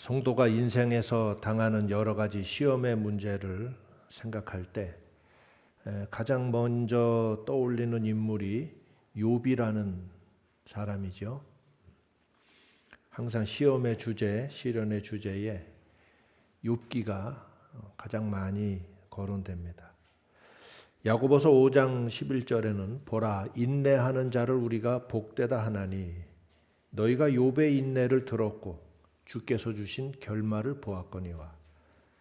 성도가 인생에서 당하는 여러 가지 시험의 문제를 생각할 때 가장 먼저 떠올리는 인물이 욥이라는 사람이죠. 항상 시험의 주제, 시련의 주제에 욥기가 가장 많이 거론됩니다. 야고보서 5장 11절에는 보라, 인내하는 자를 우리가 복되다 하나니 너희가 욥의 인내를 들었고 주께서 주신 결말을 보았거니와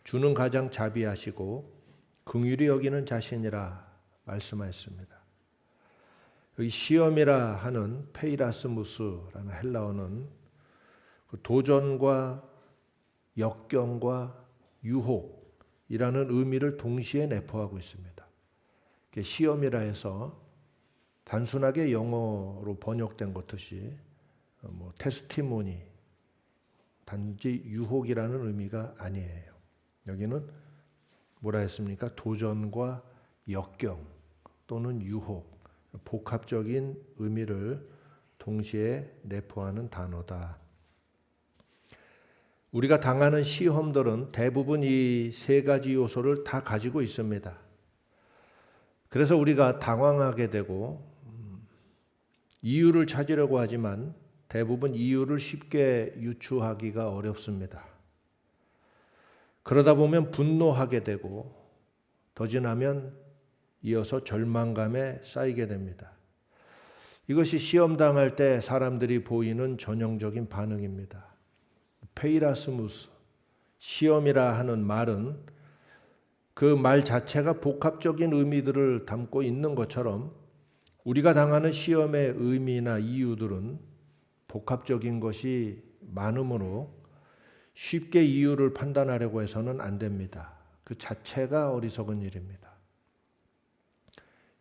주는 가장 자비하시고 긍휼히 여기는 자신이라 말씀하였습니다. 여기 시험이라 하는 페이라스무스라는 헬라어는 도전과 역경과 유혹이라는 의미를 동시에 내포하고 있습니다. 시험이라 해서 단순하게 영어로 번역된 것듯이 테스티모니, 단지 유혹이라는 의미가 아니에요. 여기는 뭐라 했습니까? 도전과 역경 또는 유혹, 복합적인 의미를 동시에 내포하는 단어다. 우리가 당하는 시험들은 대부분 이 세 가지 요소를 다 가지고 있습니다. 그래서 우리가 당황하게 되고 이유를 찾으려고 하지만 대부분 이유를 쉽게 유추하기가 어렵습니다. 그러다 보면 분노하게 되고 더 지나면 이어서 절망감에 쌓이게 됩니다. 이것이 시험 당할 때 사람들이 보이는 전형적인 반응입니다. 페이라스무스, 시험이라 하는 말은 그 말 자체가 복합적인 의미들을 담고 있는 것처럼 우리가 당하는 시험의 의미나 이유들은 복합적인 것이 많으므로 쉽게 이유를 판단하려고 해서는 안 됩니다. 그 자체가 어리석은 일입니다.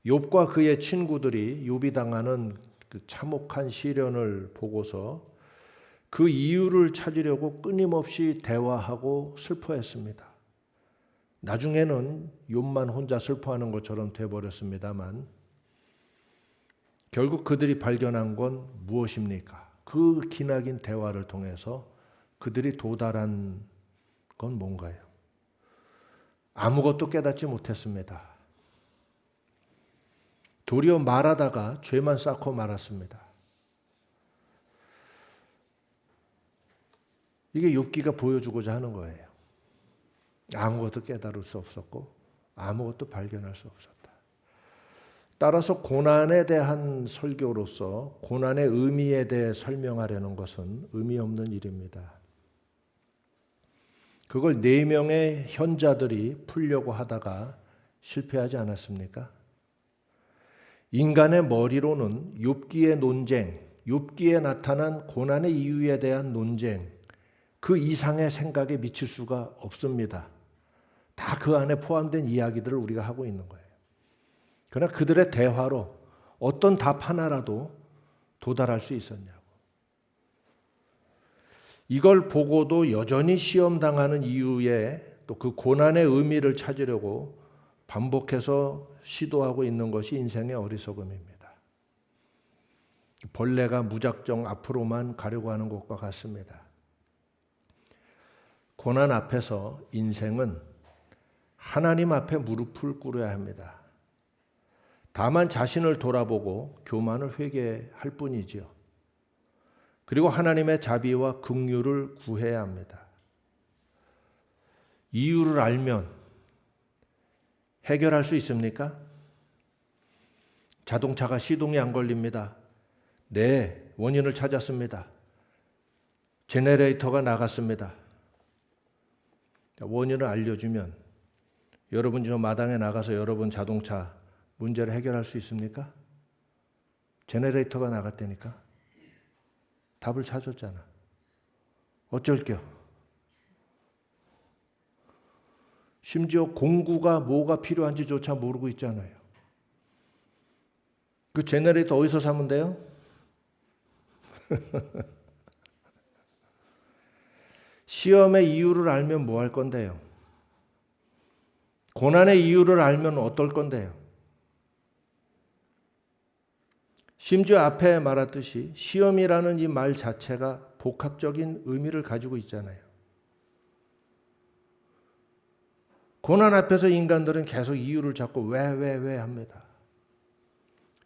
욥과 그의 친구들이 욥이 당하는 그 참혹한 시련을 보고서 그 이유를 찾으려고 끊임없이 대화하고 슬퍼했습니다. 나중에는 욥만 혼자 슬퍼하는 것처럼 돼버렸습니다만 결국 그들이 발견한 건 무엇입니까? 그 기나긴 대화를 통해서 그들이 도달한 건 뭔가요? 아무것도 깨닫지 못했습니다. 도리어 말하다가 죄만 쌓고 말았습니다. 이게 욥기가 보여주고자 하는 거예요. 아무것도 깨달을 수 없었고 아무것도 발견할 수 없었다. 따라서 고난에 대한 설교로서 고난의 의미에 대해 설명하려는 것은 의미 없는 일입니다. 그걸 4명의 현자들이 풀려고 하다가 실패하지 않았습니까? 인간의 머리로는 욥기의 논쟁, 욥기에 나타난 고난의 이유에 대한 논쟁, 그 이상의 생각에 미칠 수가 없습니다. 다 그 안에 포함된 이야기들을 우리가 하고 있는 거예요. 그러나 그들의 대화로 어떤 답 하나라도 도달할 수 있었냐고. 이걸 보고도 여전히 시험당하는 이유에 또 그 고난의 의미를 찾으려고 반복해서 시도하고 있는 것이 인생의 어리석음입니다. 벌레가 무작정 앞으로만 가려고 하는 것과 같습니다. 고난 앞에서 인생은 하나님 앞에 무릎을 꿇어야 합니다. 다만 자신을 돌아보고 교만을 회개할 뿐이지요. 그리고 하나님의 자비와 긍휼을 구해야 합니다. 이유를 알면 해결할 수 있습니까? 자동차가 시동이 안 걸립니다. 네, 원인을 찾았습니다. 제네레이터가 나갔습니다. 원인을 알려주면 여러분 저 마당에 나가서 여러분 자동차 문제를 해결할 수 있습니까? 제네레이터가 나갔다니까. 답을 찾았잖아. 어쩔겨. 심지어 공구가 뭐가 필요한지조차 모르고 있잖아요. 그 제네레이터 어디서 사면 돼요? 시험의 이유를 알면 뭐 할 건데요? 고난의 이유를 알면 어떨 건데요? 심지어 앞에 말했듯이 시험이라는 이 말 자체가 복합적인 의미를 가지고 있잖아요. 고난 앞에서 인간들은 계속 이유를 찾고 왜 합니다.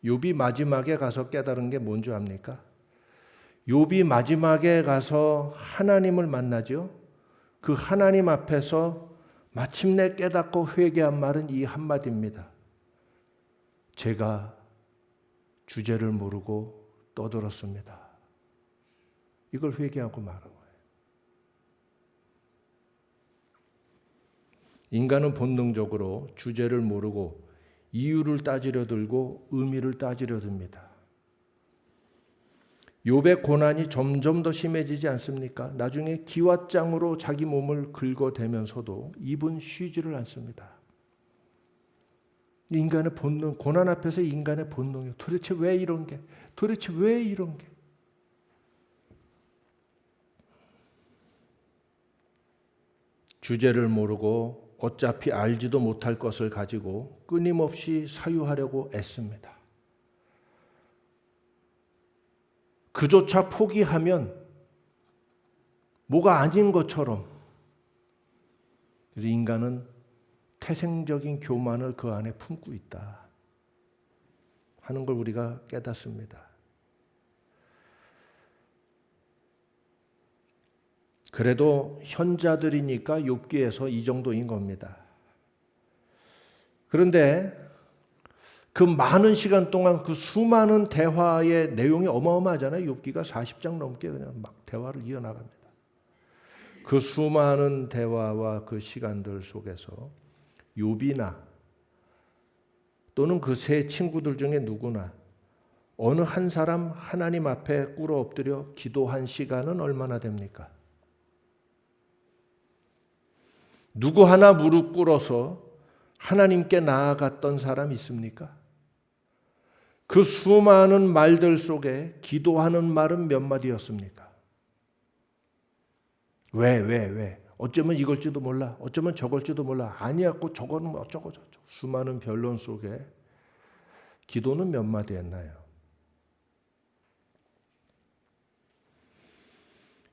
욥이 마지막에 가서 깨달은 게 뭔 줄 압니까? 욥이 마지막에 가서 하나님을 만나죠. 그 하나님 앞에서 마침내 깨닫고 회개한 말은 이 한마디입니다. 제가 주제를 모르고 떠들었습니다. 이걸 회개하고 말한 거예요. 인간은 본능적으로 주제를 모르고 이유를 따지려 들고 의미를 따지려 듭니다. 욥의 고난이 점점 더 심해지지 않습니까? 나중에 기왓장으로 자기 몸을 긁어대면서도 입은 쉬지를 않습니다. 인간의 본능, 고난 앞에서 인간의 본능이요. 도대체 왜 이런 게? 도대체 왜 이런 게? 주제를 모르고 어차피 알지도 못할 것을 가지고 끊임없이 사유하려고 애씁니다. 그조차 포기하면 뭐가 아닌 것처럼 인간은 태생적인 교만을 그 안에 품고 있다 하는 걸 우리가 깨닫습니다. 그래도 현자들이니까 욥기에서 이 정도인 겁니다. 그런데 그 많은 시간 동안 그 수많은 대화의 내용이 어마어마하잖아요. 욥기가 40장 넘게 그냥 막 대화를 이어나갑니다. 그 수많은 대화와 그 시간들 속에서 욥이나 또는 그 세 친구들 중에 누구나 어느 한 사람 하나님 앞에 꿇어 엎드려 기도한 시간은 얼마나 됩니까? 누구 하나 무릎 꿇어서 하나님께 나아갔던 사람 있습니까? 그 수많은 말들 속에 기도하는 말은 몇 마디였습니까? 왜? 어쩌면 이걸지도 몰라. 어쩌면 저걸지도 몰라. 아니야, 저거는 어쩌고 저쩌고. 수많은 변론 속에 기도는 몇 마디 했나요?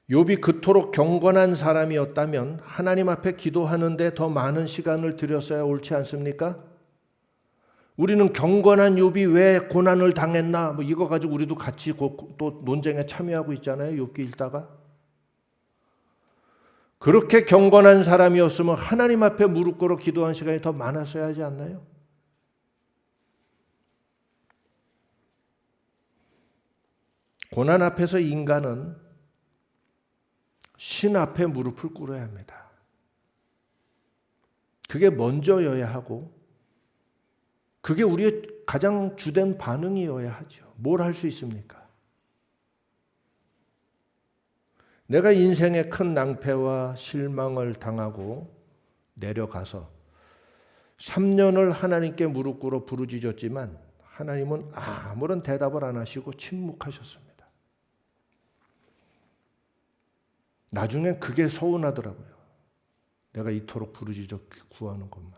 욥이 그토록 경건한 사람이었다면 하나님 앞에 기도하는데 더 많은 시간을 들였어야 옳지 않습니까? 우리는 경건한 욥이 왜 고난을 당했나 뭐 이거 가지고 우리도 같이 또 논쟁에 참여하고 있잖아요. 욥기 읽다가. 그렇게 경건한 사람이었으면 하나님 앞에 무릎 꿇어 기도한 시간이 더 많았어야 하지 않나요? 고난 앞에서 인간은 신 앞에 무릎을 꿇어야 합니다. 그게 먼저여야 하고 그게 우리의 가장 주된 반응이어야 하죠. 뭘 할 수 있습니까? 내가 인생의 큰 낭패와 실망을 당하고 내려가서 3년을 하나님께 무릎 꿇어 부르짖었지만 하나님은 아무런 대답을 안 하시고 침묵하셨습니다. 나중엔 그게 서운하더라고요. 내가 이토록 부르짖어 구하는 것만.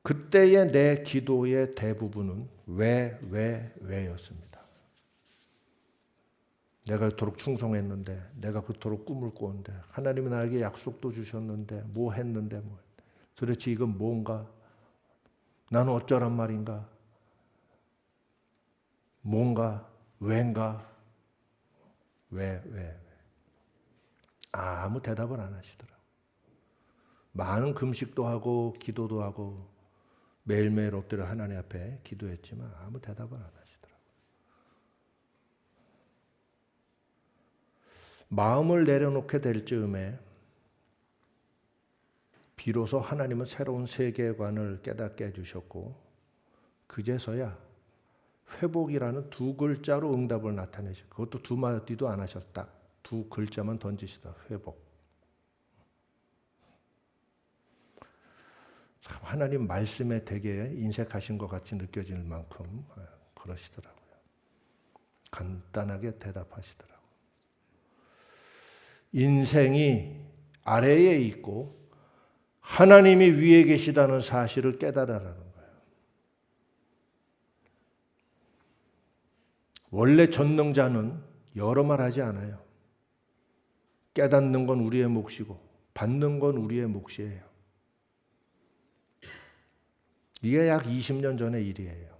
그때의 내 기도의 대부분은 왜였습니다. 내가 그토록 충성했는데, 내가 그토록 꿈을 꾸었는데, 하나님은 나에게 약속도 주셨는데, 뭐 했는데, 도대체 이건 뭔가? 나는 어쩌란 말인가? 뭔가? 왜인가? 왜? 아무 대답을 안 하시더라고요. 많은 금식도 하고 기도도 하고 매일매일 엎드려 하나님 앞에 기도했지만 아무 대답을 안 하시더라고요. 마음을 내려놓게 될 즈음에 비로소 하나님은 새로운 세계관을 깨닫게 해주셨고 그제서야 회복이라는 두 글자로 응답을 나타내시고 그것도 두 마디도 안 하셨다. 두 글자만 던지시다. 회복. 참 하나님 말씀에 되게 인색하신 것 같이 느껴질 만큼 그러시더라고요. 간단하게 대답하시더라고요. 인생이 아래에 있고 하나님이 위에 계시다는 사실을 깨달으라는 거예요. 원래 전능자는 여러 말 하지 않아요. 깨닫는 건 우리의 몫이고 받는 건 우리의 몫이에요. 이게 약 20년 전의 일이에요.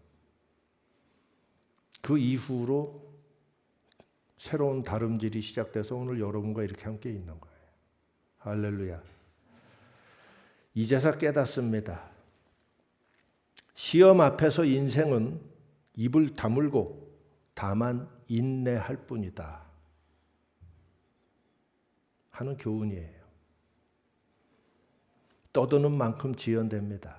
그 이후로 새로운 다름질이 시작돼서 오늘 여러분과 이렇게 함께 있는 거예요. 할렐루야. 이제서 깨닫습니다. 시험 앞에서 인생은 입을 다물고 다만 인내할 뿐이다 하는 교훈이에요. 떠드는 만큼 지연됩니다.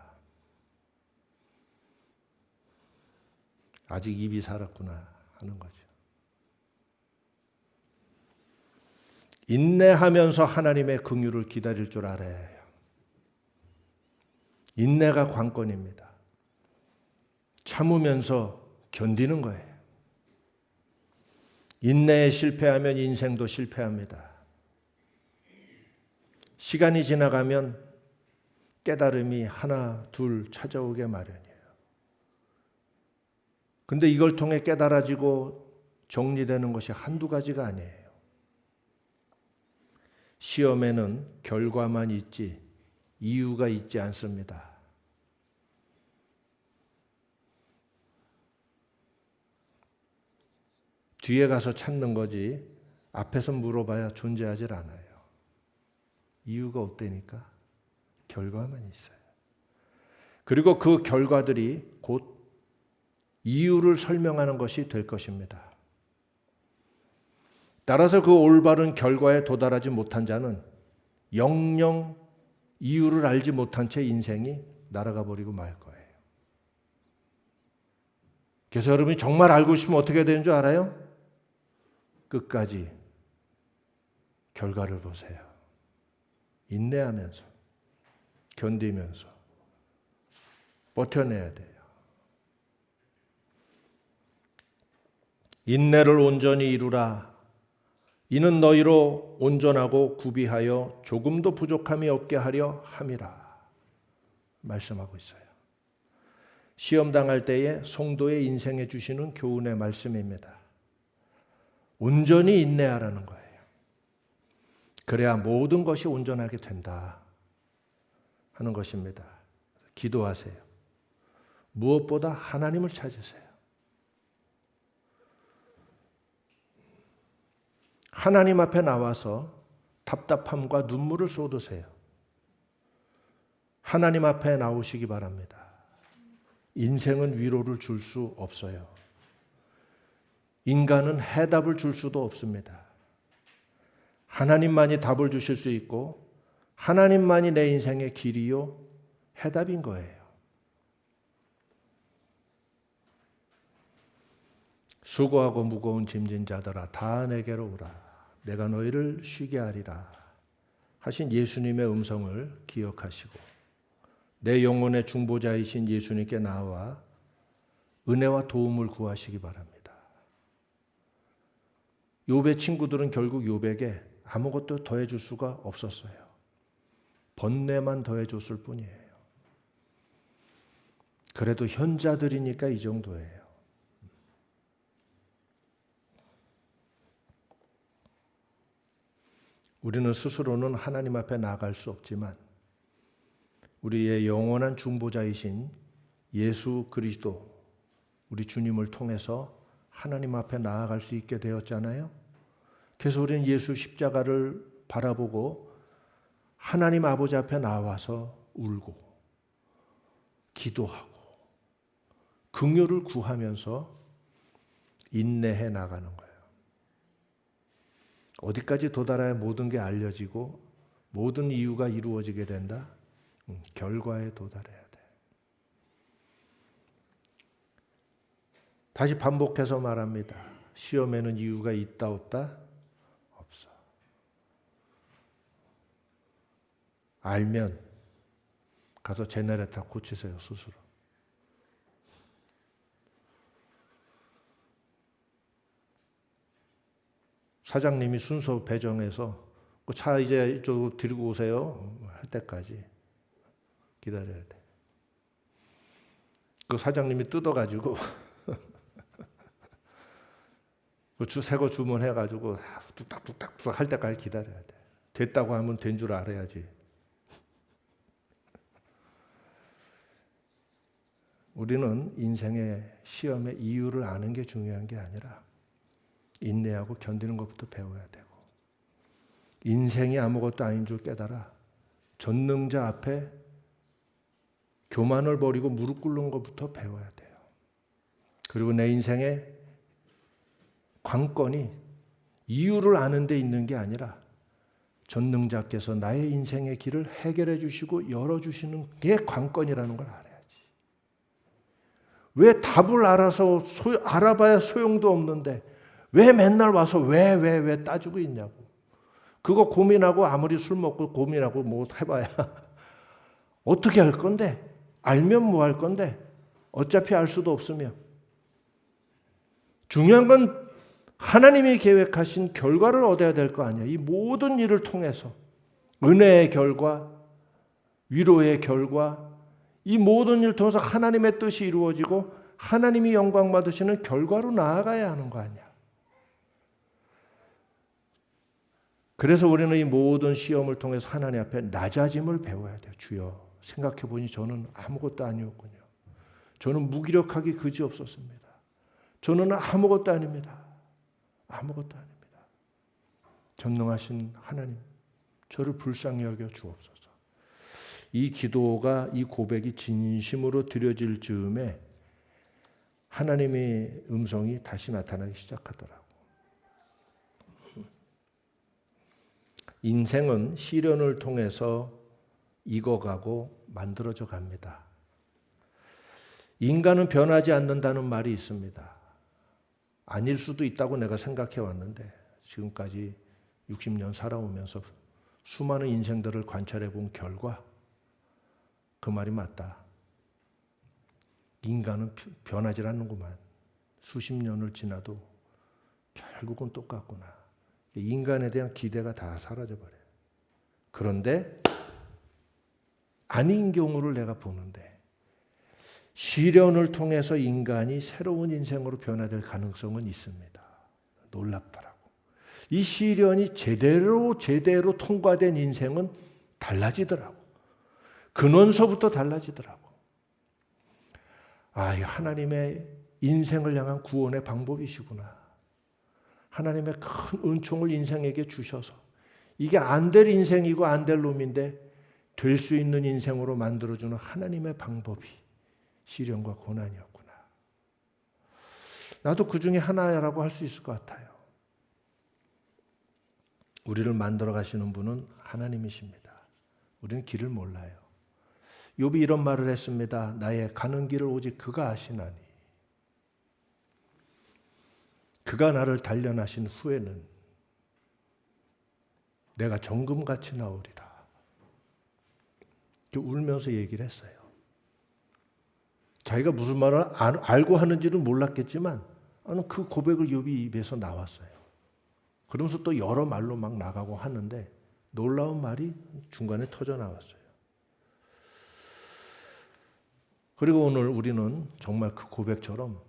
아직 입이 살았구나 하는 거죠. 인내하면서 하나님의 긍휼을 기다릴 줄 알아야 해요. 인내가 관건입니다. 참으면서 견디는 거예요. 인내에 실패하면 인생도 실패합니다. 시간이 지나가면 깨달음이 하나, 둘 찾아오게 마련이에요. 근데 이걸 통해 깨달아지고 정리되는 것이 한두 가지가 아니에요. 시험에는 결과만 있지 이유가 있지 않습니다. 뒤에 가서 찾는 거지 앞에서 물어봐야 존재하질 않아요. 이유가 없다니까 결과만 있어요. 그리고 그 결과들이 곧 이유를 설명하는 것이 될 것입니다. 따라서 그 올바른 결과에 도달하지 못한 자는 영영 이유를 알지 못한 채 인생이 날아가 버리고 말 거예요. 그래서 여러분이 정말 알고 싶으면 어떻게 되는 줄 알아요? 끝까지 결과를 보세요. 인내하면서 견디면서 버텨내야 돼요. 인내를 온전히 이루라. 이는 너희로 온전하고 구비하여 조금도 부족함이 없게 하려 함이라. 말씀하고 있어요. 시험 당할 때에 성도의 인생에 주시는 교훈의 말씀입니다. 온전히 인내하라는 거예요. 그래야 모든 것이 온전하게 된다 하는 것입니다. 기도하세요. 무엇보다 하나님을 찾으세요. 하나님 앞에 나와서 답답함과 눈물을 쏟으세요. 하나님 앞에 나오시기 바랍니다. 인생은 위로를 줄 수 없어요. 인간은 해답을 줄 수도 없습니다. 하나님만이 답을 주실 수 있고 하나님만이 내 인생의 길이요 해답인 거예요. 수고하고 무거운 짐진 자들아 다 내게로 오라. 내가 너희를 쉬게 하리라 하신 예수님의 음성을 기억하시고 내 영혼의 중보자이신 예수님께 나와 은혜와 도움을 구하시기 바랍니다. 욥의 친구들은 결국 욥에게 아무것도 더해줄 수가 없었어요. 번뇌만 더해줬을 뿐이에요. 그래도 현자들이니까 이 정도예요. 우리는 스스로는 하나님 앞에 나아갈 수 없지만 우리의 영원한 중보자이신 예수 그리스도 우리 주님을 통해서 하나님 앞에 나아갈 수 있게 되었잖아요. 그래서 우리는 예수 십자가를 바라보고 하나님 아버지 앞에 나와서 울고 기도하고 긍휼을 구하면서 인내해 나가는 거예요. 어디까지 도달해야 모든 게 알려지고 모든 이유가 이루어지게 된다? 결과에 도달해야 돼. 다시 반복해서 말합니다. 시험에는 이유가 있다 없다? 없어. 알면 가서 제네레타 고치세요 스스로. 사장님이 순서 배정해서 그 차 이제 이쪽으로 들고 오세요 할 때까지 기다려야 돼. 그 사장님이 뜯어가지고 새거 주문해가지고 뚝딱뚝딱 할 때까지 기다려야 돼. 됐다고 하면 된 줄 알아야지. 우리는 인생의 시험의 이유를 아는 게 중요한 게 아니라 인내하고 견디는 것부터 배워야 되고, 인생이 아무것도 아닌 줄 깨달아 전능자 앞에 교만을 버리고 무릎 꿇는 것부터 배워야 돼요. 그리고 내 인생의 관건이 이유를 아는 데 있는 게 아니라 전능자께서 나의 인생의 길을 해결해 주시고 열어주시는 게 관건이라는 걸 알아야지. 왜 답을 알아봐야 소용도 없는데 왜 맨날 와서 왜 따지고 있냐고. 그거 고민하고 아무리 술 먹고 고민하고 뭐 해봐야 어떻게 할 건데? 알면 뭐 할 건데? 어차피 알 수도 없으며. 중요한 건 하나님이 계획하신 결과를 얻어야 될 거 아니야. 이 모든 일을 통해서 은혜의 결과, 위로의 결과, 이 모든 일을 통해서 하나님의 뜻이 이루어지고 하나님이 영광 받으시는 결과로 나아가야 하는 거 아니야. 그래서 우리는 이 모든 시험을 통해서 하나님 앞에 낮아짐을 배워야 돼요. 주여, 생각해 보니 저는 아무것도 아니었군요. 저는 무기력하기 그지없었습니다. 저는 아무것도 아닙니다. 아무것도 아닙니다. 전능하신 하나님, 저를 불쌍히 여겨 주옵소서. 이 기도가, 이 고백이 진심으로 드려질 즈음에 하나님의 음성이 다시 나타나기 시작하더라고. 인생은 시련을 통해서 익어가고 만들어져 갑니다. 인간은 변하지 않는다는 말이 있습니다. 아닐 수도 있다고 내가 생각해 왔는데 지금까지 60년 살아오면서 수많은 인생들을 관찰해 본 결과 그 말이 맞다. 인간은 변하지 않는구만. 수십 년을 지나도 결국은 똑같구나. 인간에 대한 기대가 다 사라져버려요. 그런데 아닌 경우를 내가 보는데 시련을 통해서 인간이 새로운 인생으로 변화될 가능성은 있습니다. 놀랍더라고. 이 시련이 제대로 통과된 인생은 달라지더라고. 근원서부터 달라지더라고. 하나님의 인생을 향한 구원의 방법이시구나. 하나님의 큰 은총을 인생에게 주셔서 이게 안 될 인생이고 안 될 놈인데 될 수 있는 인생으로 만들어주는 하나님의 방법이 시련과 고난이었구나. 나도 그 중에 하나라고 할 수 있을 것 같아요. 우리를 만들어 가시는 분은 하나님이십니다. 우리는 길을 몰라요. 욥이 이런 말을 했습니다. 나의 가는 길을 오직 그가 아시나니 그가 나를 단련하신 후에는 내가 정금같이 나오리라. 울면서 얘기를 했어요. 자기가 무슨 말을 알고 하는지는 몰랐겠지만 그 고백을 욥이 입에서 나왔어요. 그러면서 또 여러 말로 막 나가고 하는데 놀라운 말이 중간에 터져 나왔어요. 그리고 오늘 우리는 정말 그 고백처럼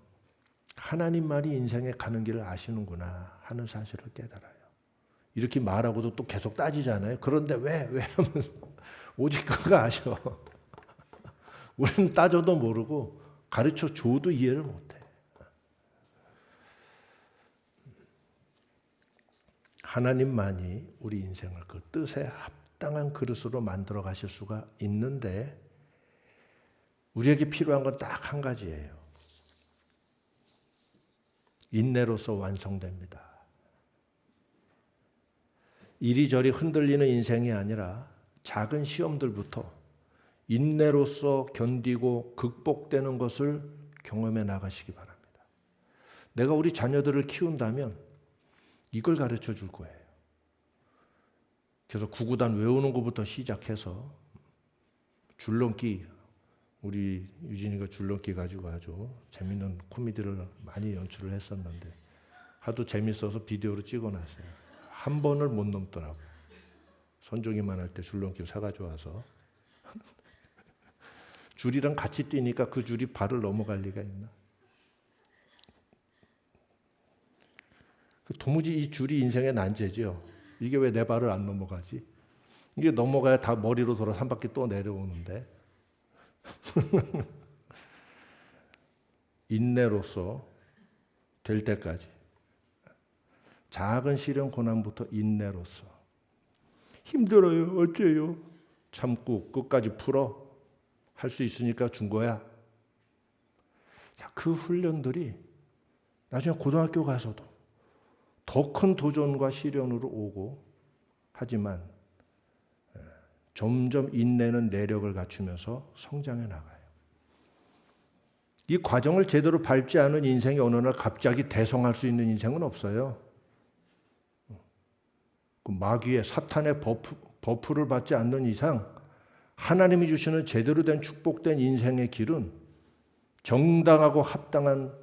하나님만이 인생에 가는 길을 아시는구나 하는 사실을 깨달아요. 이렇게 말하고도 또 계속 따지잖아요. 그런데 왜 하면 오직 그가 아셔. 우리는 따져도 모르고 가르쳐 줘도 이해를 못해. 하나님만이 우리 인생을 그 뜻에 합당한 그릇으로 만들어 가실 수가 있는데 우리에게 필요한 건 딱 한 가지예요. 인내로서 완성됩니다. 이리저리 흔들리는 인생이 아니라 작은 시험들부터 인내로서 견디고 극복되는 것을 경험해 나가시기 바랍니다. 내가 우리 자녀들을 키운다면 이걸 가르쳐 줄 거예요. 그래서 구구단 외우는 것부터 시작해서 줄넘기, 우리 유진이가 줄넘기 가지고 아주 재밌는 코미디를 많이 연출을 했었는데 하도 재밌어서 비디오로 찍어놨어요. 한 번을 못 넘더라고. 선종이만 할 때 줄넘기 사가지고 와서 줄이랑 같이 뛰니까 그 줄이 발을 넘어갈 리가 있나? 도무지 이 줄이 인생의 난제죠. 이게 왜 내 발을 안 넘어가지? 이게 넘어가야 다 머리로 돌아서 한 바퀴 또 내려오는데. 인내로서 될 때까지. 작은 시련 고난부터 인내로서. 힘들어요. 어째요? 참고 끝까지 풀어. 할 수 있으니까 준 거야. 자, 그 훈련들이 나중에 고등학교 가서도 더 큰 도전과 시련으로 오고 하지만 점점 인내는 내력을 갖추면서 성장해 나가요. 이 과정을 제대로 밟지 않은 인생이 어느 날 갑자기 대성할 수 있는 인생은 없어요. 그 마귀의 사탄의 버프를 받지 않는 이상 하나님이 주시는 제대로 된 축복된 인생의 길은 정당하고 합당한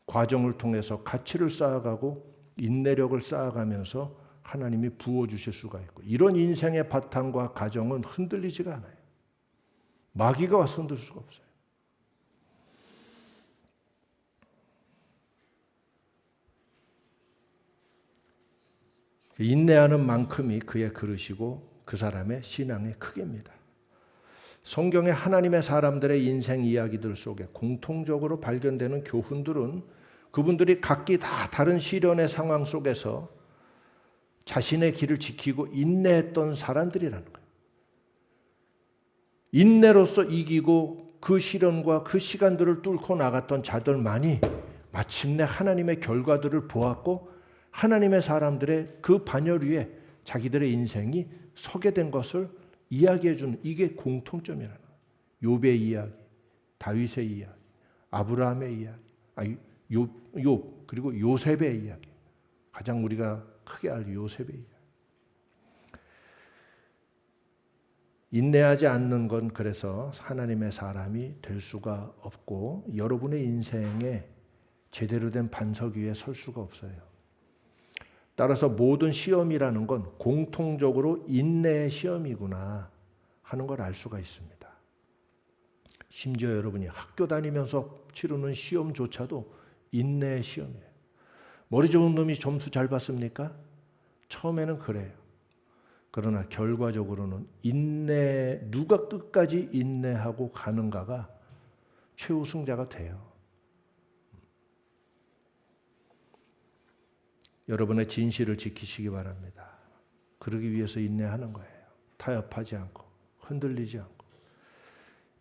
과정을 통해서 가치를 쌓아가고 인내력을 쌓아가면서 하나님이 부어주실 수가 있고, 이런 인생의 바탕과 가정은 흔들리지가 않아요. 마귀가 와서 흔들 수가 없어요. 인내하는 만큼이 그의 그릇이고 그 사람의 신앙의 크기입니다. 성경의 하나님의 사람들의 인생 이야기들 속에 공통적으로 발견되는 교훈들은 그분들이 각기 다 다른 시련의 상황 속에서 자신의 길을 지키고 인내했던 사람들이라는 거예요. 인내로서 이기고 그 시련과 그 시간들을 뚫고 나갔던 자들만이 마침내 하나님의 결과들을 보았고 하나님의 사람들의 그 반열 위에 자기들의 인생이 서게 된 것을 이야기해 주는, 이게 공통점이라는 거예요. 욥의 이야기, 다윗의 이야기, 아브라함의 이야기, 욥 그리고 요셉의 이야기, 가장 우리가 크게 알 요셉의 이야기. 인내하지 않는 건 그래서 하나님의 사람이 될 수가 없고 여러분의 인생에 제대로 된 반석 위에 설 수가 없어요. 따라서 모든 시험이라는 건 공통적으로 인내의 시험이구나 하는 걸 알 수가 있습니다. 심지어 여러분이 학교 다니면서 치르는 시험조차도 인내의 시험이에요. 머리 좋은 놈이 점수 잘 받습니까? 처음에는 그래요. 그러나 결과적으로는 누가 끝까지 인내하고 가는가가 최우승자가 돼요. 여러분의 진실을 지키시기 바랍니다. 그러기 위해서 인내하는 거예요. 타협하지 않고 흔들리지 않고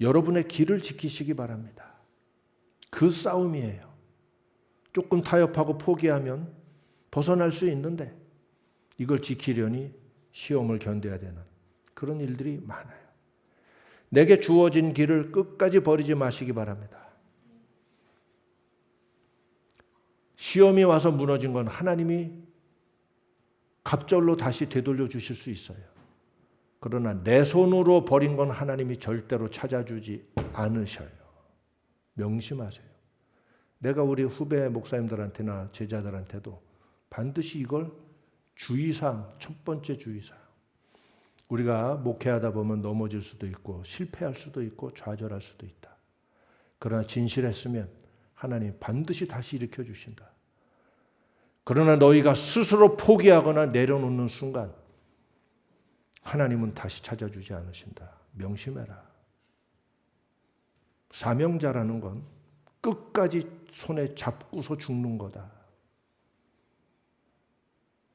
여러분의 길을 지키시기 바랍니다. 그 싸움이에요. 조금 타협하고 포기하면 벗어날 수 있는데 이걸 지키려니 시험을 견뎌야 되는 그런 일들이 많아요. 내게 주어진 길을 끝까지 버리지 마시기 바랍니다. 시험이 와서 무너진 건 하나님이 갑절로 다시 되돌려 주실 수 있어요. 그러나 내 손으로 버린 건 하나님이 절대로 찾아주지 않으셔요. 명심하세요. 내가 우리 후배 목사님들한테나 제자들한테도 반드시 이걸 주의사항, 첫 번째 주의사항. 우리가 목회하다 보면 넘어질 수도 있고 실패할 수도 있고 좌절할 수도 있다. 그러나 진실했으면 하나님 반드시 다시 일으켜 주신다. 그러나 너희가 스스로 포기하거나 내려놓는 순간 하나님은 다시 찾아주지 않으신다. 명심해라. 사명자라는 건 끝까지 손에 잡고서 죽는 거다.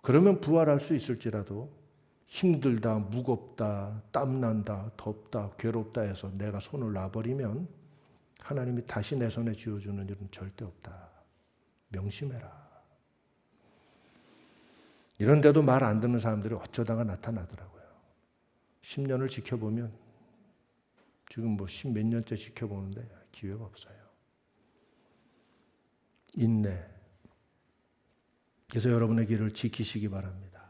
그러면 부활할 수 있을지라도 힘들다, 무겁다, 땀난다, 덥다, 괴롭다 해서 내가 손을 놔버리면 하나님이 다시 내 손에 쥐어주는 일은 절대 없다. 명심해라. 이런데도 말 안 듣는 사람들이 어쩌다가 나타나더라고요. 10년을 지켜보면 지금 뭐 10몇 년째 지켜보는데 기회가 없어요. 인내. 그래서 여러분의 길을 지키시기 바랍니다.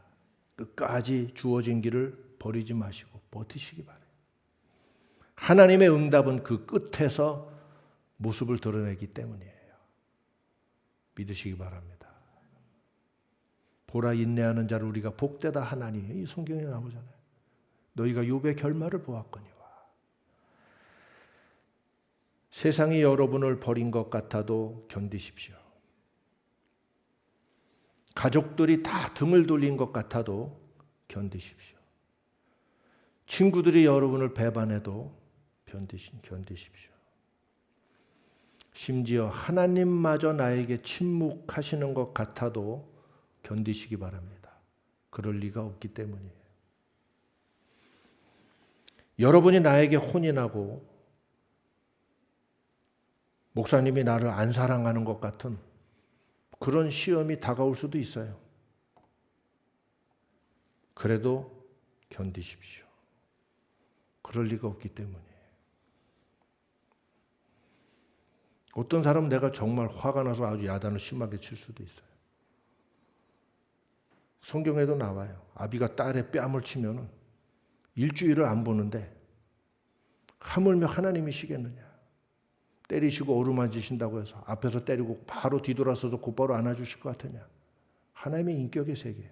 끝까지 주어진 길을 버리지 마시고 버티시기 바랍니다. 하나님의 응답은 그 끝에서 모습을 드러내기 때문이에요. 믿으시기 바랍니다. 보라 인내하는 자를 우리가 복되다 하나니, 이 성경에 나오잖아요. 너희가 욥의 결말을 보았거니와. 세상이 여러분을 버린 것 같아도 견디십시오. 가족들이 다 등을 돌린 것 같아도 견디십시오. 친구들이 여러분을 배반해도 견디십시오. 심지어 하나님마저 나에게 침묵하시는 것 같아도 견디시기 바랍니다. 그럴 리가 없기 때문이에요. 여러분이 나에게 혼인하고 목사님이 나를 안 사랑하는 것 같은 그런 시험이 다가올 수도 있어요. 그래도 견디십시오. 그럴 리가 없기 때문이에요. 어떤 사람은 내가 정말 화가 나서 아주 야단을 심하게 칠 수도 있어요. 성경에도 나와요. 아비가 딸의 뺨을 치면은 일주일을 안 보는데 하물며 하나님이시겠느냐. 때리시고 어루만지신다고 해서 앞에서 때리고 바로 뒤돌아서서 곧바로 안아주실 것 같으냐. 하나님의 인격의 세계예요.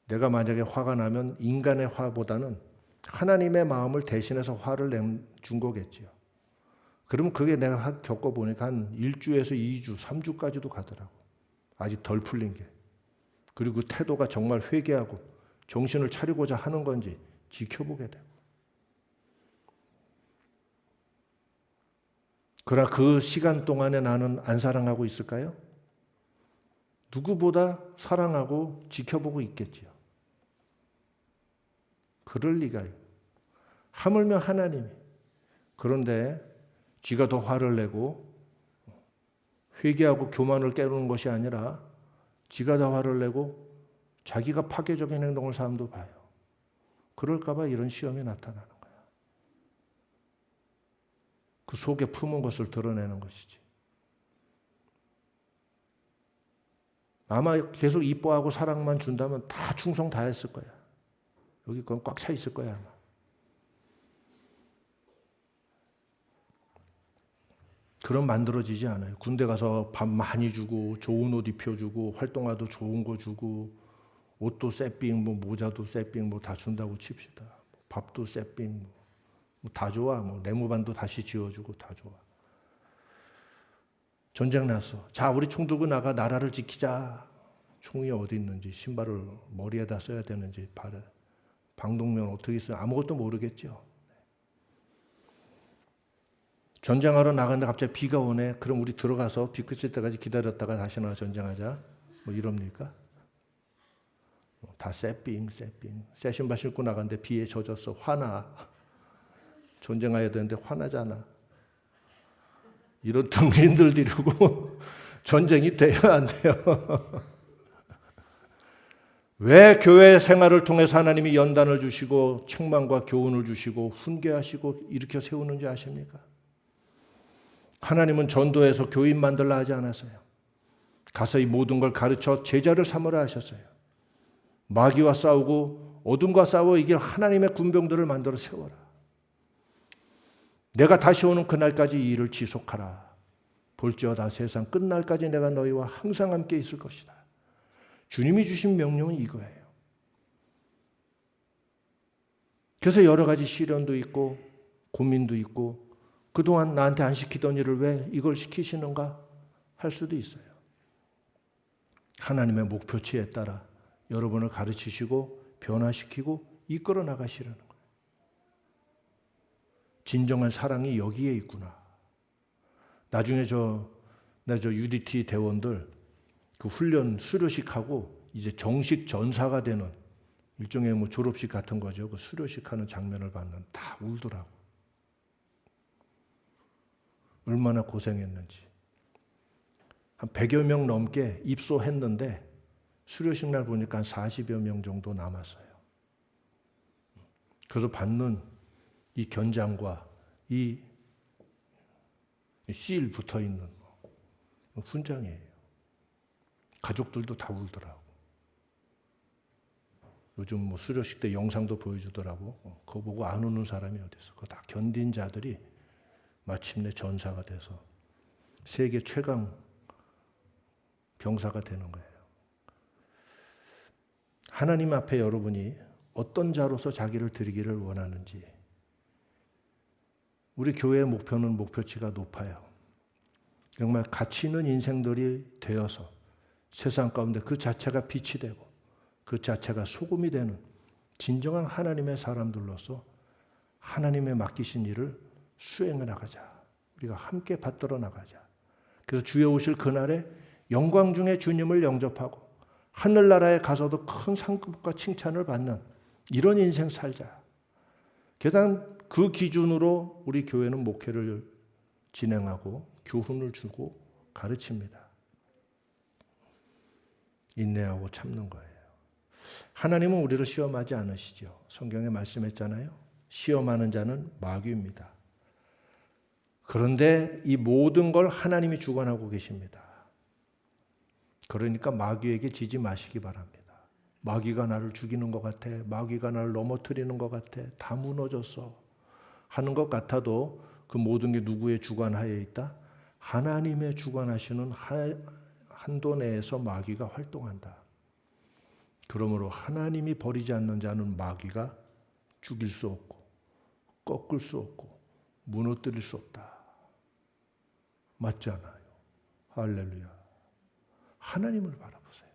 내가 만약에 화가 나면 인간의 화보다는 하나님의 마음을 대신해서 화를 준 거겠지요. 그러면 그게 내가 겪어보니까 한 1주에서 2주, 3주까지도 가더라고. 아직 덜 풀린 게. 그리고 그 태도가 정말 회개하고 정신을 차리고자 하는 건지 지켜보게 되고. 그러나 그 시간 동안에 나는 안 사랑하고 있을까요? 누구보다 사랑하고 지켜보고 있겠지요. 그럴 리가요. 하물며 하나님이. 그런데 지가 더 화를 내고 회개하고 교만을 깨우는 것이 아니라 지가 더 화를 내고 자기가 파괴적인 행동을 사람도 봐요. 그럴까 봐 이런 시험이 나타나는 거야. 그 속에 품은 것을 드러내는 것이지. 아마 계속 이뻐하고 사랑만 준다면 다 충성 다 했을 거야. 여기 그건 꽉 차 있을 거야 아마. 그럼 만들어지지 않아요. 군대 가서 밥 많이 주고 좋은 옷 입혀주고 활동화도 좋은 거 주고 옷도 새삥 뭐 모자도 새삥 뭐 다 준다고 칩시다. 밥도 새삥 뭐 다 좋아. 뭐 네모반도 다시 지어주고 다 좋아. 전쟁 났어. 자 우리 총 들고 나가 나라를 지키자. 총이 어디 있는지 신발을 머리에다 써야 되는지 방독면 어떻게 써요? 아무것도 모르겠죠. 전쟁하러 나갔는데 갑자기 비가 오네. 그럼 우리 들어가서 비 그칠 때까지 기다렸다가 다시 나와 전쟁하자. 뭐 이럽니까? 다 새삥. 새 신발 신고 나갔는데 비에 젖었어. 화나. 전쟁해야 되는데 화나잖아. 이런 등신들 데리고 전쟁이 돼야 안 돼요. 왜 교회 생활을 통해서 하나님이 연단을 주시고 책망과 교훈을 주시고 훈계하시고 일으켜 세우는지 아십니까? 하나님은 전도해서 교인 만들라 하지 않았어요. 가서 이 모든 걸 가르쳐 제자를 삼으라 하셨어요. 마귀와 싸우고 어둠과 싸워 이길 하나님의 군병들을 만들어 세워라. 내가 다시 오는 그날까지 이 일을 지속하라. 볼지어다 세상 끝날까지 내가 너희와 항상 함께 있을 것이다. 주님이 주신 명령은 이거예요. 그래서 여러 가지 시련도 있고 고민도 있고 그동안 나한테 안 시키던 일을 왜 이걸 시키시는가 할 수도 있어요. 하나님의 목표치에 따라 여러분을 가르치시고 변화시키고 이끌어 나가시려는 거예요. 진정한 사랑이 여기에 있구나. 나중에 저 UDT 대원들 그 훈련 수료식하고 이제 정식 전사가 되는 일종의 뭐 졸업식 같은 거죠. 그 수료식 하는 장면을 봤는데 다 울더라고. 얼마나 고생했는지. 한 100여 명 넘게 입소했는데 수료식 날 보니까 한 40여 명 정도 남았어요. 그래서 받는 이 견장과 이 씰 붙어있는 훈장이에요. 가족들도 다 울더라고. 요즘 뭐 수료식 때 영상도 보여주더라고. 그거 보고 안 우는 사람이 어딨어. 그거 다 견딘 자들이 마침내 전사가 돼서 세계 최강 병사가 되는 거예요. 하나님 앞에 여러분이 어떤 자로서 자기를 드리기를 원하는지. 우리 교회의 목표는 목표치가 높아요. 정말 가치 있는 인생들이 되어서 세상 가운데 그 자체가 빛이 되고 그 자체가 소금이 되는 진정한 하나님의 사람들로서 하나님의 맡기신 일을 수행해 나가자. 우리가 함께 받들어 나가자. 그래서 주의 오실 그날에 영광 중에 주님을 영접하고 하늘나라에 가서도 큰 상급과 칭찬을 받는 이런 인생 살자. 게다가 그 기준으로 우리 교회는 목회를 진행하고 교훈을 주고 가르칩니다. 인내하고 참는 거예요. 하나님은 우리를 시험하지 않으시죠. 성경에 말씀했잖아요. 시험하는 자는 마귀입니다. 그런데 이 모든 걸 하나님이 주관하고 계십니다. 그러니까 마귀에게 지지 마시기 바랍니다. 마귀가 나를 죽이는 것 같아. 마귀가 나를 넘어뜨리는 것 같아. 다 무너졌어. 하는 것 같아도 그 모든 게 누구의 주관하에 있다? 하나님의 주관하시는 한도 내에서 마귀가 활동한다. 그러므로 하나님이 버리지 않는 자는 마귀가 죽일 수 없고 꺾을 수 없고 무너뜨릴 수 없다. 맞잖아요. 할렐루야. 하나님을 바라보세요.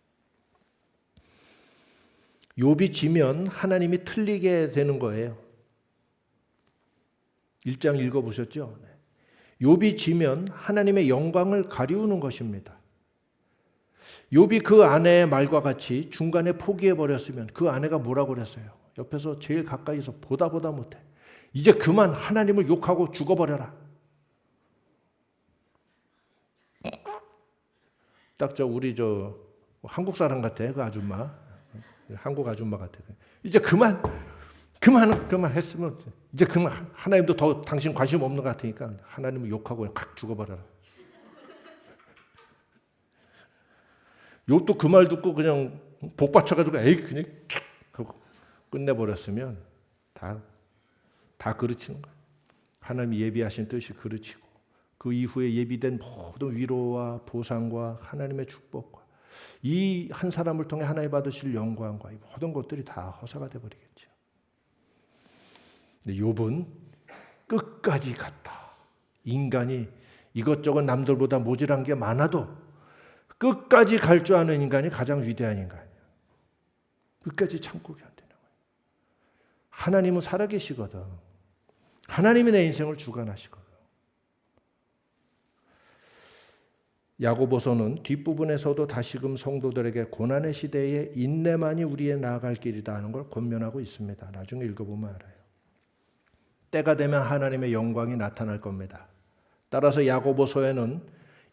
욥이 지면 하나님이 틀리게 되는 거예요. 1장 읽어보셨죠? 욥이 지면 하나님의 영광을 가리우는 것입니다. 욥이 그 아내의 말과 같이 중간에 포기해버렸으면 그 아내가 뭐라고 그랬어요? 옆에서 제일 가까이서 보다 못해. 이제 그만 하나님을 욕하고 죽어버려라. 딱 우리 한국 사람 같아. 그 아줌마. 한국 아줌마 같아. 이제 그만 했으면 이제 그만 하나님도 더 당신 관심 없는 것 같으니까 하나님을 욕하고 칵 죽어버려라. 욥도 그 말 듣고 그냥 복받쳐가지고 에이 그냥 하고 끝내버렸으면 다 그르치는 거예요. 하나님이 예비하신 뜻이 그르치고 그 이후에 예비된 모든 위로와 보상과 하나님의 축복과 이 한 사람을 통해 하나님 받으실 영광과 이 모든 것들이 다 허사가 되어버리겠죠. 근데 욥은 끝까지 갔다. 인간이 이것저것 남들보다 모질한 게 많아도 끝까지 갈 줄 아는 인간이 가장 위대한 인간이에요. 끝까지 참고 견디는 거예요. 하나님은 살아계시거든. 하나님이 내 인생을 주관하시거든. 야고보서는 뒷부분에서도 다시금 성도들에게 고난의 시대에 인내만이 우리의 나아갈 길이다 하는 걸 권면하고 있습니다. 나중에 읽어보면 알아요. 때가 되면 하나님의 영광이 나타날 겁니다. 따라서 야고보서에는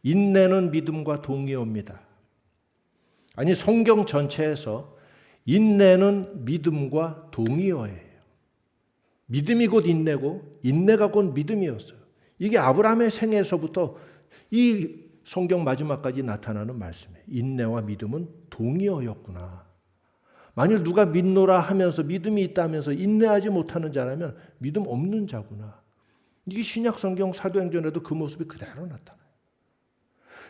인내는 믿음과 동의어입니다. 아니 성경 전체에서 인내는 믿음과 동의어예요. 믿음이 곧 인내고 인내가 곧 믿음이었어요. 이게 아브라함의 생애에서부터 이 성경 마지막까지 나타나는 말씀이에요. 인내와 믿음은 동의어였구나. 만일 누가 믿노라 하면서 믿음이 있다면서 인내하지 못하는 자라면 믿음 없는 자구나. 이게 신약 성경 사도행전에도 그 모습이 그대로 나타나요.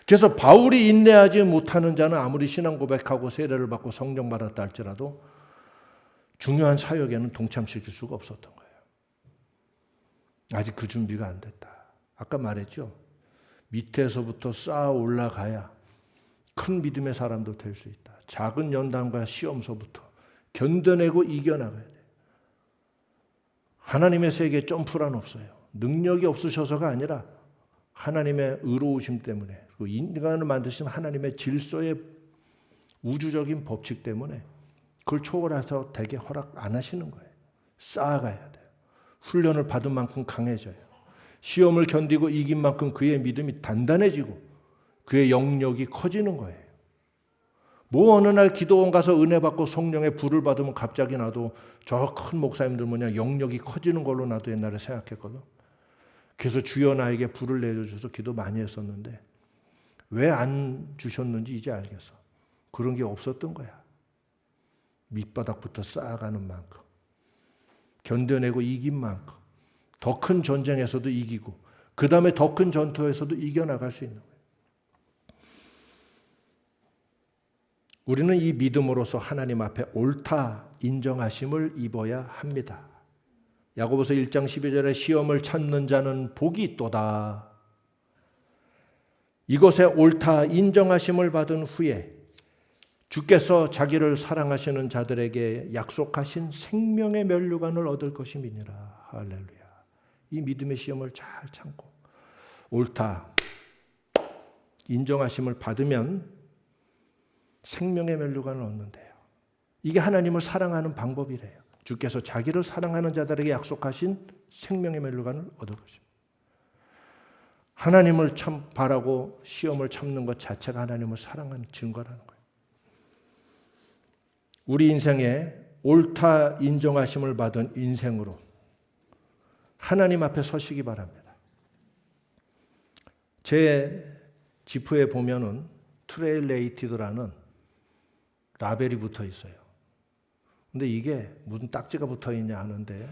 그래서 바울이 인내하지 못하는 자는 아무리 신앙 고백하고 세례를 받고 성령 받았다 할지라도 중요한 사역에는 동참시킬 수가 없었던 거예요. 아직 그 준비가 안 됐다. 아까 말했죠. 밑에서부터 쌓아 올라가야 큰 믿음의 사람도 될 수 있다. 작은 연단과 시험서부터 견뎌내고 이겨나가야 돼요. 하나님의 세계에 점프란 없어요. 능력이 없으셔서가 아니라 하나님의 의로우심 때문에 그 인간을 만드신 하나님의 질서의 우주적인 법칙 때문에 그걸 초월해서 되게 허락 안 하시는 거예요. 쌓아가야 돼요. 훈련을 받은 만큼 강해져요. 시험을 견디고 이긴 만큼 그의 믿음이 단단해지고 그의 영역이 커지는 거예요. 뭐 어느 날 기도원 가서 은혜 받고 성령의 불을 받으면 갑자기 나도 저 큰 목사님들 뭐냐 영역이 커지는 걸로 나도 옛날에 생각했거든. 그래서 주여 나에게 불을 내려주셔서 기도 많이 했었는데 왜 안 주셨는지 이제 알겠어. 그런 게 없었던 거야. 밑바닥부터 쌓아가는 만큼 견뎌내고 이긴 만큼 더 큰 전쟁에서도 이기고 그 다음에 더 큰 전투에서도 이겨나갈 수 있는 거예요. 우리는 이 믿음으로서 하나님 앞에 옳다 인정하심을 입어야 합니다. 야고보서 1장 12절에 시험을 참는 자는 복이 있도다. 이것에 옳다 인정하심을 받은 후에 주께서 자기를 사랑하시는 자들에게 약속하신 생명의 면류관을 얻을 것임이니라. 할렐루야. 이 믿음의 시험을 잘 참고 옳다 인정하심을 받으면 생명의 면류관을 얻는데요. 이게 하나님을 사랑하는 방법이래요. 주께서 자기를 사랑하는 자들에게 약속하신 생명의 면류관을 얻을 것입니다. 하나님을 참 바라고 시험을 참는 것 자체가 하나님을 사랑하는 증거라는 거예요. 우리 인생에 옳다 인정하심을 받은 인생으로 하나님 앞에 서시기 바랍니다. 제 지프에 보면은 트레일레이티드라는 라벨이 붙어 있어요. 근데 이게 무슨 딱지가 붙어 있냐 하는데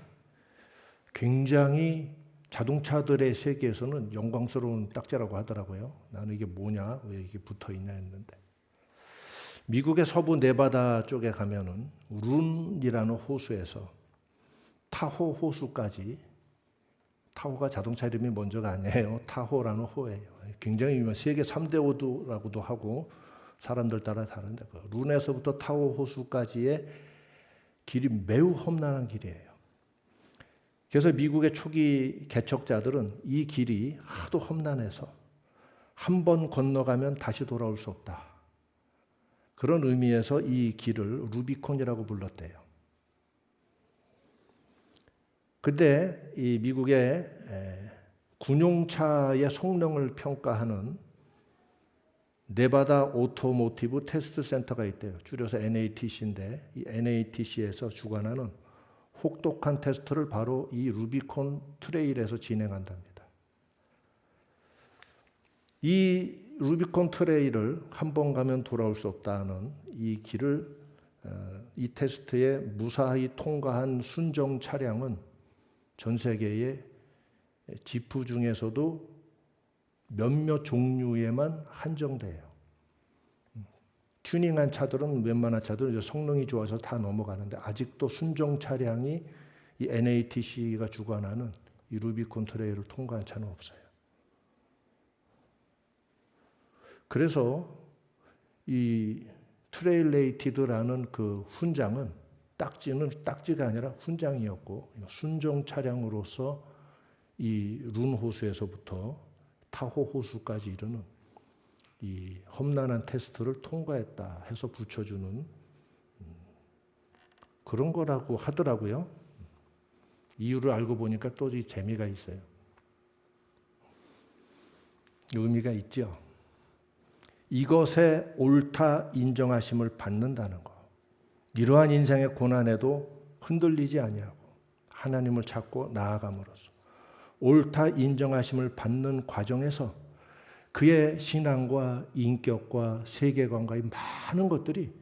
굉장히 자동차들의 세계에서는 영광스러운 딱지라고 하더라고요. 나는 이게 뭐냐, 왜 이게 붙어 있냐 했는데 미국의 서부 네바다 쪽에 가면은 룬이라는 호수에서 타호 호수까지, 타호가 자동차 이름이 먼저가 아니에요. 타호라는 호예요. 굉장히 유명한 세계 3대 호수라고도 하고 사람들 따라 다른데 룬에서부터 타호 호수까지의 길이 매우 험난한 길이에요. 그래서 미국의 초기 개척자들은 이 길이 하도 험난해서 한 번 건너가면 다시 돌아올 수 없다. 그런 의미에서 이 길을 루비콘이라고 불렀대요. 근데 이 미국의 군용차의 성능을 평가하는 네바다 오토모티브 테스트 센터가 있대요. 줄여서 NATC인데 이 NATC에서 주관하는 혹독한 테스트를 바로 이 루비콘 트레일에서 진행한답니다. 이 루비콘 트레일을 한 번 가면 돌아올 수 없다는 이 길을 이 테스트에 무사히 통과한 순정 차량은 전 세계의 지프 중에서도 몇몇 종류에만 한정돼요. 튜닝한 차들은 웬만한 차들은 이제 성능이 좋아서 다 넘어가는데 아직도 순정 차량이 이 NATC가 주관하는 이 루비콘 트레일을 통과한 차는 없어요. 그래서 이 트레일레이티드라는 그 훈장은 딱지는 딱지가 아니라 훈장이었고 순정 차량으로서 이 룬 호수에서부터 타호 호수까지 이르는 이 험난한 테스트를 통과했다 해서 붙여주는 그런 거라고 하더라고요. 이유를 알고 보니까 또 이 재미가 있어요. 의미가 있죠. 이것에 옳다 인정하심을 받는다는 거. 이러한 인생의 고난에도 흔들리지 아니하고 하나님을 찾고 나아감으로써 옳다 인정하심을 받는 과정에서 그의 신앙과 인격과 세계관과 이 많은 것들이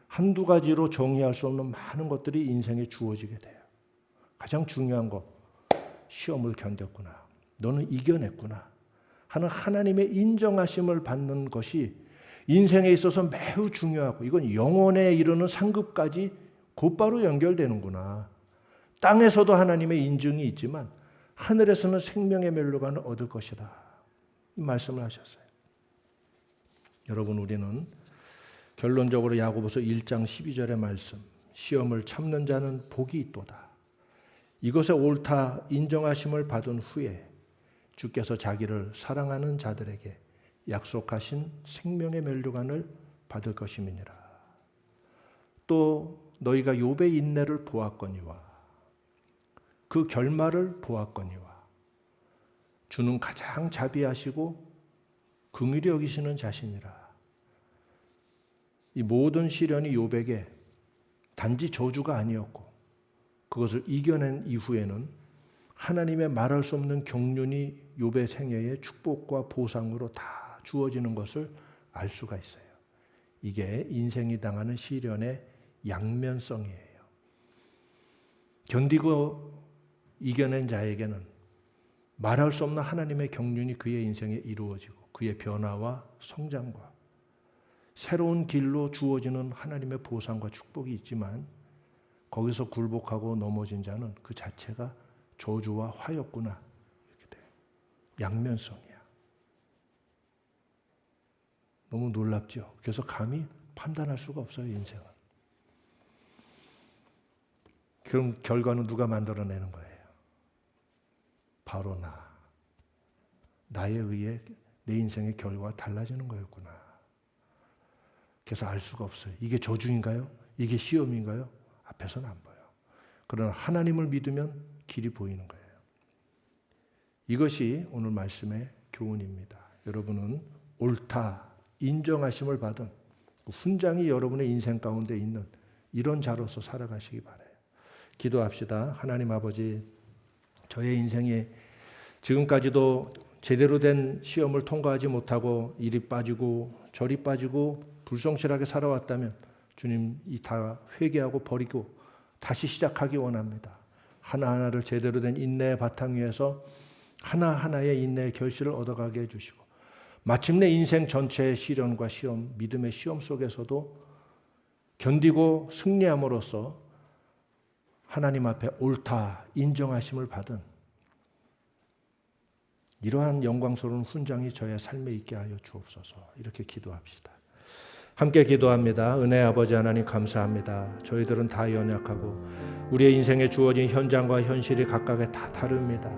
한두 가지로 정의할 수 없는 많은 것들이 인생에 주어지게 돼요. 가장 중요한 거, 시험을 견뎠구나. 너는 이겨냈구나. 하는 하나님의 인정하심을 받는 것이 인생에 있어서 매우 중요하고 이건 영혼에 이르는 상급까지 곧바로 연결되는구나. 땅에서도 하나님의 인증이 있지만 하늘에서는 생명의 면류관을 얻을 것이다. 이 말씀을 하셨어요. 여러분 우리는 결론적으로 야고보서 1장 12절의 말씀 시험을 참는 자는 복이 있도다. 이것에 옳다 인정하심을 받은 후에 주께서 자기를 사랑하는 자들에게 약속하신 생명의 면류관을 받을 것임이니라. 또 너희가 욥의 인내를 보았거니와 그 결말을 보았거니와 주는 가장 자비하시고 긍휼히 여기시는 자신이라. 이 모든 시련이 욥에게 단지 저주가 아니었고 그것을 이겨낸 이후에는 하나님의 말할 수 없는 경륜이 욥의 생애의 축복과 보상으로 다 주어지는 것을 알 수가 있어요. 이게 인생이 당하는 시련의 양면성이에요. 견디고 이겨낸 자에게는 말할 수 없는 하나님의 경륜이 그의 인생에 이루어지고 그의 변화와 성장과 새로운 길로 주어지는 하나님의 보상과 축복이 있지만 거기서 굴복하고 넘어진 자는 그 자체가 저주와 화였구나. 이렇게 돼요. 양면성이야. 너무 놀랍죠. 그래서 감히 판단할 수가 없어요, 인생은. 그럼 결과는 누가 만들어내는 거예요? 바로 나에 의해 내 인생의 결과가 달라지는 거였구나. 그래서 알 수가 없어요. 이게 저주인가요? 이게 시험인가요? 앞에서는 안 보여요. 그러나 하나님을 믿으면 길이 보이는 거예요. 이것이 오늘 말씀의 교훈입니다. 여러분은 옳다, 인정하심을 받은 훈장이 여러분의 인생 가운데 있는 이런 자로서 살아가시기 바라요. 기도합시다. 하나님 아버지, 저의 인생에 지금까지도 제대로 된 시험을 통과하지 못하고 이리 빠지고 저리 빠지고 불성실하게 살아왔다면 주님, 이 다 회개하고 버리고 다시 시작하기 원합니다. 하나하나를 제대로 된 인내의 바탕 위에서 하나하나의 인내의 결실을 얻어가게 해주시고 마침내 인생 전체의 시련과 시험, 믿음의 시험 속에서도 견디고 승리함으로써 하나님 앞에 옳다, 인정하심을 받은 이러한 영광스러운 훈장이 저의 삶에 있게 하여 주옵소서. 이렇게 기도합시다. 함께 기도합니다. 은혜의 아버지 하나님 감사합니다. 저희들은 다 연약하고 우리의 인생에 주어진 현장과 현실이 각각의 다 다릅니다.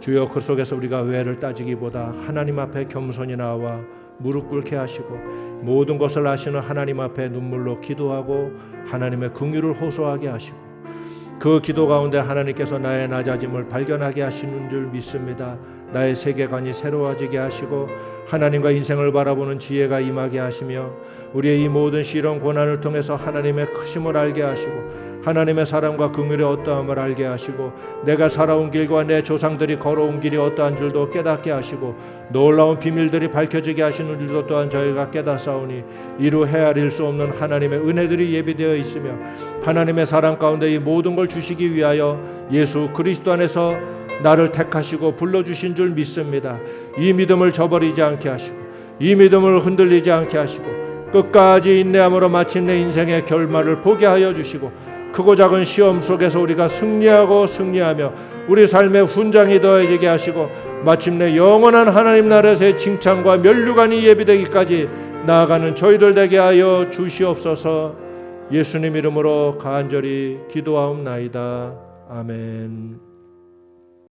주여, 그 속에서 우리가 외를 따지기보다 하나님 앞에 겸손히 나와 무릎 꿇게 하시고 모든 것을 아시는 하나님 앞에 눈물로 기도하고 하나님의 긍휼을 호소하게 하시고 그 기도 가운데 하나님께서 나의 낮아짐을 발견하게 하시는 줄 믿습니다. 나의 세계관이 새로워지게 하시고 하나님과 인생을 바라보는 지혜가 임하게 하시며 우리의 이 모든 시련 고난을 통해서 하나님의 크심을 알게 하시고 하나님의 사랑과 긍휼의 어떠함을 알게 하시고 내가 살아온 길과 내 조상들이 걸어온 길이 어떠한 줄도 깨닫게 하시고 놀라운 비밀들이 밝혀지게 하시는 줄도 또한 저희가 깨닫사오니 이루 헤아릴 수 없는 하나님의 은혜들이 예비되어 있으며 하나님의 사랑 가운데 이 모든 걸 주시기 위하여 예수 그리스도 안에서 나를 택하시고 불러주신 줄 믿습니다. 이 믿음을 저버리지 않게 하시고 이 믿음을 흔들리지 않게 하시고 끝까지 인내함으로 마침내 인생의 결말을 보게 하여 주시고 크고 작은 시험 속에서 우리가 승리하며 우리 삶의 훈장이 더해지게 하시고 마침내 영원한 하나님 나라에서의 칭찬과 면류관이 예비되기까지 나아가는 저희들 되게 하여 주시옵소서. 예수님 이름으로 간절히 기도하옵나이다. 아멘.